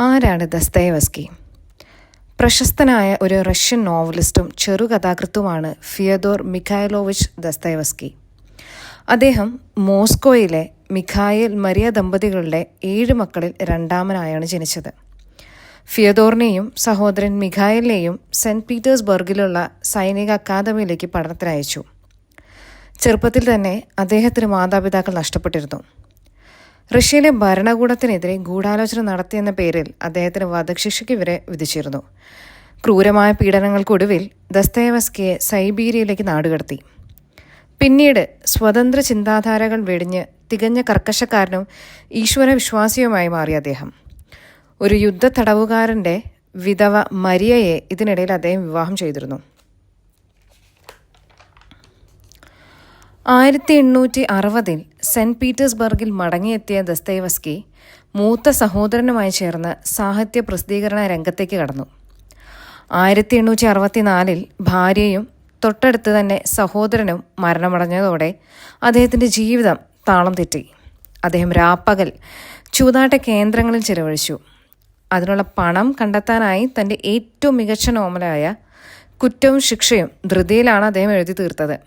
ആരാണ് ദസ്തയേവ്സ്കി? പ്രശസ്തനായ ഒരു റഷ്യൻ നോവലിസ്റ്റും ചെറുകഥാകൃത്തുമാണ് ഫിയദോർ മിഖായിലോവിച്ച് ദസ്തയേവ്സ്കി. അദ്ദേഹം മോസ്കോയിലെ മിഖായേൽ മരിയ ദമ്പതികളുടെ 7 മക്കളിൽ രണ്ടാമനായാണ് ജനിച്ചത്. ഫിയദോറിനെയും സഹോദരൻ മിഖായേലിനെയും സെന്റ് പീറ്റേഴ്സ്ബർഗിലുള്ള സൈനിക അക്കാദമിയിലേക്ക് പഠനത്തിനയച്ചു. ചെറുപ്പത്തിൽ തന്നെ അദ്ദേഹത്തിന് മാതാപിതാക്കൾ നഷ്ടപ്പെട്ടിരുന്നു. റഷ്യയിലെ ഭരണകൂടത്തിനെതിരെ ഗൂഢാലോചന നടത്തിയെന്ന പേരിൽ അദ്ദേഹത്തിന് വധശിക്ഷയ്ക്ക് വരെ വിധിച്ചിരുന്നു. ക്രൂരമായ പീഡനങ്ങൾക്കൊടുവിൽ ദസ്തയേവ്സ്കിയെ സൈബീരിയയിലേക്ക് നാടുകടത്തി. പിന്നീട് സ്വതന്ത്ര ചിന്താധാരകൾ വെടിഞ്ഞ് തികഞ്ഞ കർക്കശക്കാരനും ഈശ്വരവിശ്വാസിയുമായി മാറിയ അദ്ദേഹം ഒരു യുദ്ധ തടവുകാരൻ്റെ വിധവ മരിയയെ ഇതിനിടയിൽ അദ്ദേഹം വിവാഹം ചെയ്തിരുന്നു. 1860 സെന്റ് പീറ്റേഴ്സ്ബർഗിൽ മടങ്ങിയെത്തിയ ദസ്തയേവ്സ്കി മൂത്ത സഹോദരനുമായി ചേർന്ന് സാഹിത്യ പ്രസിദ്ധീകരണ രംഗത്തേക്ക് കടന്നു. 1864 ഭാര്യയും തൊട്ടടുത്ത് തന്നെ സഹോദരനും മരണമടഞ്ഞതോടെ അദ്ദേഹത്തിൻ്റെ ജീവിതം താളം തെറ്റി. അദ്ദേഹം രാപ്പകൽ ചൂതാട്ട കേന്ദ്രങ്ങളിൽ ചിലവഴിച്ചു. അതിനുള്ള പണം കണ്ടെത്താനായി തൻ്റെ ഏറ്റവും മികച്ച നോവലായ കുറ്റവും ശിക്ഷയും ധൃതിയിലാണ് അദ്ദേഹം എഴുതി തീർത്തത്.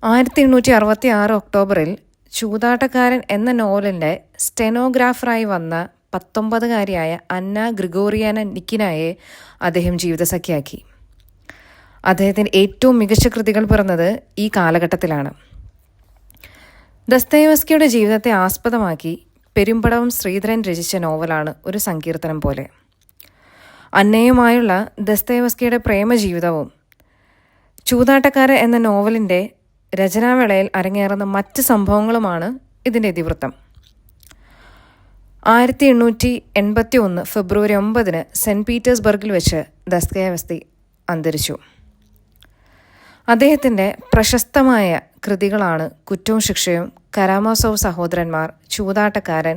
1866 ഒക്ടോബറിൽ ചൂതാട്ടക്കാരൻ എന്ന നോവലിൻ്റെ സ്റ്റെനോഗ്രാഫറായി വന്ന 19-കാരിയായ അന്ന ഗ്രിഗോറിയാന നിക്കിനായെ അദ്ദേഹം ജീവിതസഖിയാക്കി. അദ്ദേഹത്തിൻ്റെ ഏറ്റവും മികച്ച കൃതികൾ പിറന്നത് ഈ കാലഘട്ടത്തിലാണ്. ദസ്തയേവ്സ്കിയുടെ ജീവിതത്തെ ആസ്പദമാക്കി പെരുമ്പടവം ശ്രീധരൻ രചിച്ച നോവലാണ് ഒരു സങ്കീർത്തനം പോലെ. അന്നയുമായുള്ള ദസ്തയേവ്സ്കിയുടെ പ്രേമജീവിതവും ചൂതാട്ടക്കാരൻ എന്ന നോവലിൻ്റെ രചനാവേളയിൽ അരങ്ങേറുന്ന മറ്റ് സംഭവങ്ങളുമാണ് ഇതിൻ്റെ ഇതിവൃത്തം. 1881 ഫെബ്രുവരി 9 സെന്റ് പീറ്റേഴ്സ്ബർഗിൽ വെച്ച് ദസ്തയേവ്സ്കി അന്തരിച്ചു. അദ്ദേഹത്തിൻ്റെ പ്രശസ്തമായ കൃതികളാണ് കുറ്റവും ശിക്ഷയും, കരാമസോവ് സഹോദരന്മാർ, ചൂതാട്ടക്കാരൻ,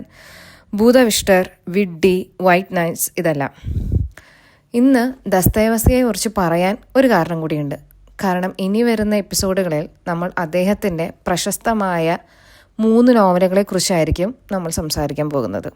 ബൂദവിഷ്ടർ, വിഡ്ഡി, വൈറ്റ് നൈറ്റ്സ്. ഇതെല്ലാം ഇന്ന് ദസ്തയേവ്സ്കിയെക്കുറിച്ച് പറയാൻ ഒരു കാരണം കൂടിയുണ്ട്. കാരണം ഇനി വരുന്ന എപ്പിസോഡുകളിൽ നമ്മൾ അദ്ദേഹത്തിൻ്റെ പ്രശസ്തമായ 3 നോവലുകളെക്കുറിച്ചായിരിക്കും നമ്മൾ സംസാരിക്കാൻ പോകുന്നത്.